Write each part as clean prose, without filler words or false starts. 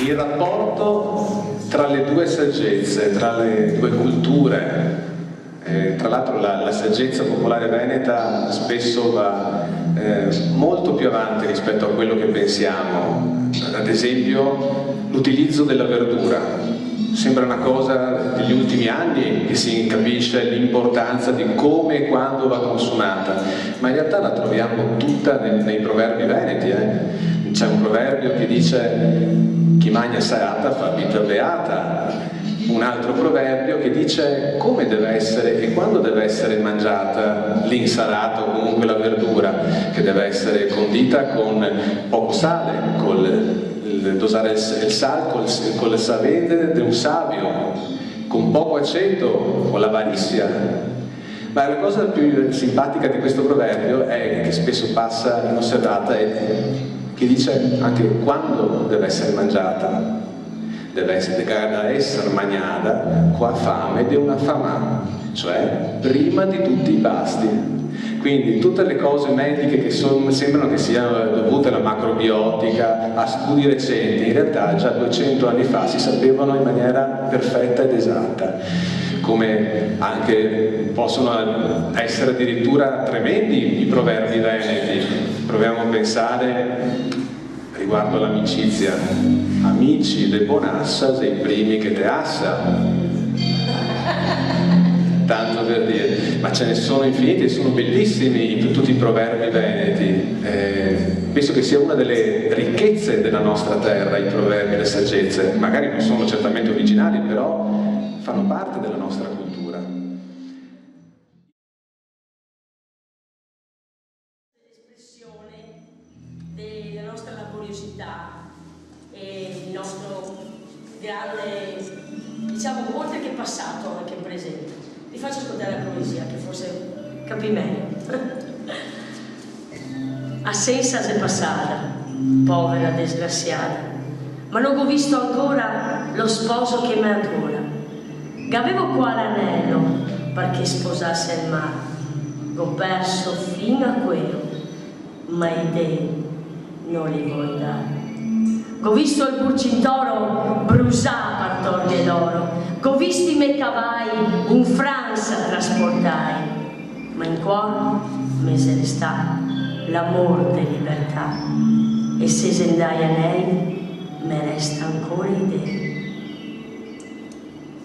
il rapporto tra le due saggezze, tra le due culture. Tra l'altro la saggezza popolare veneta spesso va molto più avanti rispetto a quello che pensiamo. Ad esempio l'utilizzo della verdura. Sembra una cosa degli ultimi anni che si capisce l'importanza di come e quando va consumata, ma in realtà la troviamo tutta nei proverbi veneti. C'è un proverbio che dice chi mangia salata fa vita beata, un altro proverbio che dice come deve essere e quando deve essere mangiata l'insalata o comunque la verdura, che deve essere condita con poco sale, dosare il sale con le savete di un savio, con poco aceto, con l'avarizia. Ma la cosa più simpatica di questo proverbio è che spesso passa inosservata è che dice anche quando deve essere mangiata. Deve essere mangiata qua fame di una fama, cioè prima di tutti i pasti. Quindi tutte le cose mediche che sembrano che siano dovute alla macrobiotica, a studi recenti, in realtà già 200 anni fa si sapevano in maniera perfetta ed esatta. Come anche possono essere addirittura tremendi i proverbi veneti. Proviamo a pensare riguardo all'amicizia. Amici de Bonassa sei i primi che te assa. Tanto per dire, ma ce ne sono infiniti, sono bellissimi tutti i proverbi veneti. Penso che sia una delle ricchezze della nostra terra, i proverbi e le saggezze. Magari non sono certamente originali, però fanno parte della nostra cultura. L'espressione della nostra laboriosità e il nostro grande, diciamo, oltre che passato, anche presente. Vi faccio ascoltare la poesia, che forse capì meglio. A senza se passata, povera desgraziata, ma non ho visto ancora lo sposo che mi adora. Gavevo qua l'anello perché sposasse il mare, l'ho perso fino a quello, ma i dei non li vuoi dare. Ho visto il burcintoro brusà per torne d'oro, ho visto i miei cavalli in Francia trasportare, ma in cuore mi se ne sta l'amor di libertà, e se sendai a lei me resta ancora idea.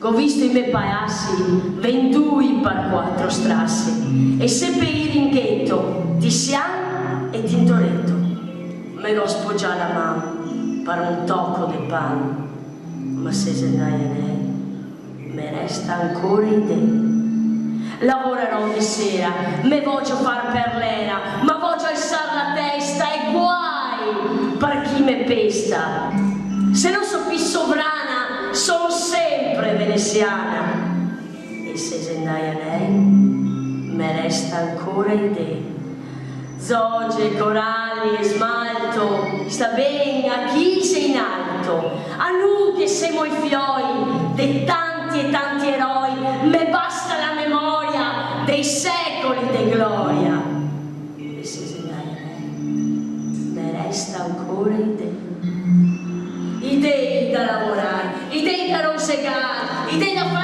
Ho visto i miei paessi venduti per 4 strassi, e se per il ringhetto di Sian e Tintoretto me lo spoggia la mano per un tocco di pane, ma se sendai a lei me resta ancora idea. Lavorerò di sera, me voglio far per l'era, ma voglio alzar la testa e guai per chi me pesta. Se non so più sovrana, son sempre veneziana, e se sendai a lei me resta ancora idea. Zogge, coralli e smalto, sta bene a chi sei in alto, a noi che siamo i fioi dei tanti e tanti eroi, me basta la memoria dei secoli di gloria. E se sendai a lei me resta ancora idea. Idee da lavorare, idee da rosegare, idee da fare